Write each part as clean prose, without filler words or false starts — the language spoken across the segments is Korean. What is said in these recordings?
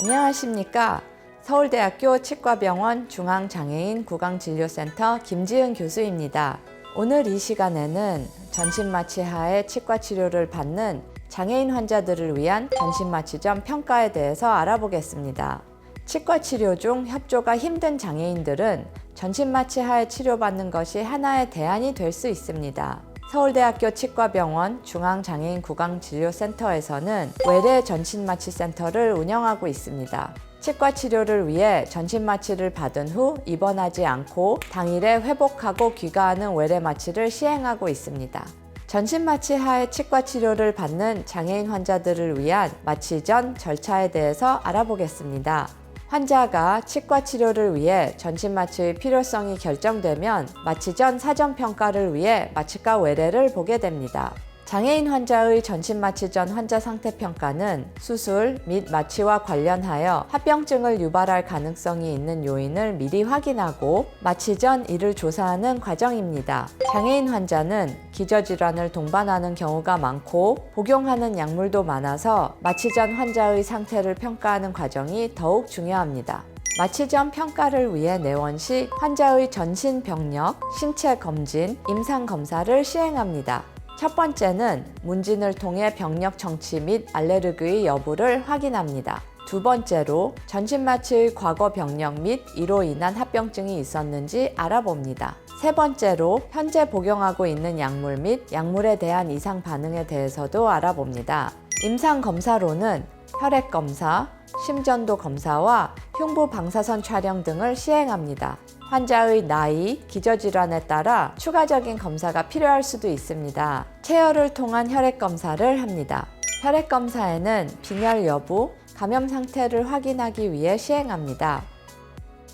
안녕하십니까. 서울대학교 치과병원 중앙장애인 구강진료센터 김지은 교수입니다. 오늘 이 시간에는 전신마취하에 치과 치료를 받는 장애인 환자들을 위한 전신마취 전 평가에 대해서 알아보겠습니다. 치과 치료 중 협조가 힘든 장애인들은 전신마취하에 치료받는 것이 하나의 대안이 될 수 있습니다. 서울대학교 치과병원 중앙장애인 구강진료센터에서는 외래 전신마취센터를 운영하고 있습니다. 치과 치료를 위해 전신마취를 받은 후 입원하지 않고 당일에 회복하고 귀가하는 외래 마취를 시행하고 있습니다. 전신마취 하에 치과 치료를 받는 장애인 환자들을 위한 마취 전 절차에 대해서 알아보겠습니다. 환자가 치과 치료를 위해 전신마취의 필요성이 결정되면 마취 전 사전평가를 위해 마취과 외래를 보게 됩니다. 장애인 환자의 전신마취 전 환자 상태평가는 수술 및 마취와 관련하여 합병증을 유발할 가능성이 있는 요인을 미리 확인하고 마취 전 이를 조사하는 과정입니다. 장애인 환자는 기저질환을 동반하는 경우가 많고 복용하는 약물도 많아서 마취 전 환자의 상태를 평가하는 과정이 더욱 중요합니다. 마취 전 평가를 위해 내원 시 환자의 전신 병력, 신체 검진, 임상 검사를 시행합니다. 첫 번째는 문진을 통해 병력 정치 및 알레르기의 여부를 확인합니다. 두 번째로 전신마취의 과거 병력 및 이로 인한 합병증이 있었는지 알아봅니다. 세 번째로 현재 복용하고 있는 약물 및 약물에 대한 이상 반응에 대해서도 알아봅니다. 임상 검사로는 혈액 검사, 심전도 검사와 흉부 방사선 촬영 등을 시행합니다. 환자의 나이, 기저질환에 따라 추가적인 검사가 필요할 수도 있습니다. 체열을 통한 혈액 검사를 합니다. 혈액 검사에는 빈혈 여부, 감염 상태를 확인하기 위해 시행합니다.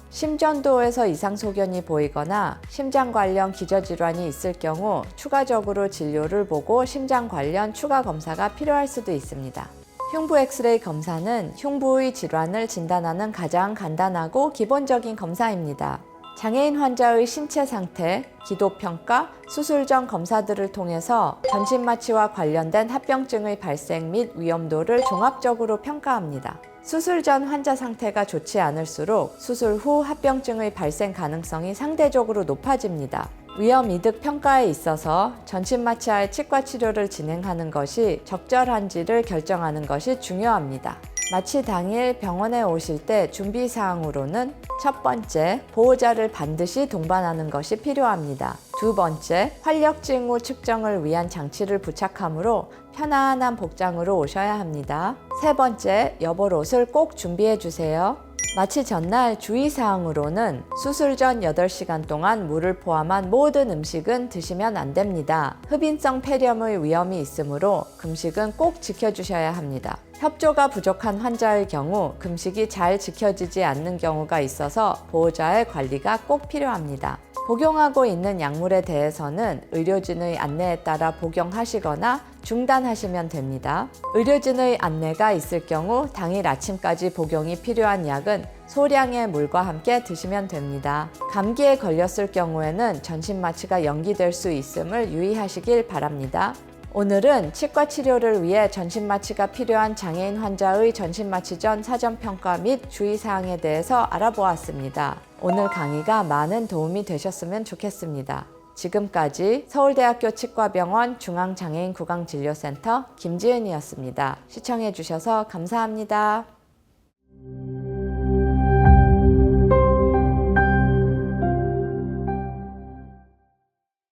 심전도에서 이상 소견이 보이거나 심장 관련 기저질환이 있을 경우 추가적으로 진료를 보고 심장 관련 추가 검사가 필요할 수도 있습니다. 흉부 엑스레이 검사는 흉부의 질환을 진단하는 가장 간단하고 기본적인 검사입니다. 장애인 환자의 신체 상태, 기도평가, 수술 전 검사들을 통해서 전신마취와 관련된 합병증의 발생 및 위험도를 종합적으로 평가합니다. 수술 전 환자 상태가 좋지 않을수록 수술 후 합병증의 발생 가능성이 상대적으로 높아집니다. 위험 이득 평가에 있어서 전신마취하에 치과 치료를 진행하는 것이 적절한지를 결정하는 것이 중요합니다. 마취 당일 병원에 오실 때 준비사항으로는 첫 번째, 보호자를 반드시 동반하는 것이 필요합니다. 두 번째, 활력 징후 측정을 위한 장치를 부착하므로 편안한 복장으로 오셔야 합니다. 세 번째, 여벌 옷을 꼭 준비해 주세요. 마취 전날 주의사항으로는 수술 전 8시간 동안 물을 포함한 모든 음식은 드시면 안 됩니다. 흡인성 폐렴의 위험이 있으므로 금식은 꼭 지켜주셔야 합니다. 협조가 부족한 환자의 경우 금식이 잘 지켜지지 않는 경우가 있어서 보호자의 관리가 꼭 필요합니다. 복용하고 있는 약물에 대해서는 의료진의 안내에 따라 복용하시거나 중단하시면 됩니다. 의료진의 안내가 있을 경우 당일 아침까지 복용이 필요한 약은 소량의 물과 함께 드시면 됩니다. 감기에 걸렸을 경우에는 전신마취가 연기될 수 있음을 유의하시길 바랍니다. 오늘은 치과 치료를 위해 전신마취가 필요한 장애인 환자의 전신마취 전 사전평가 및 주의사항에 대해서 알아보았습니다. 오늘 강의가 많은 도움이 되셨으면 좋겠습니다. 지금까지 서울대학교 치과병원 중앙장애인 구강진료센터 김지은이었습니다. 시청해주셔서 감사합니다.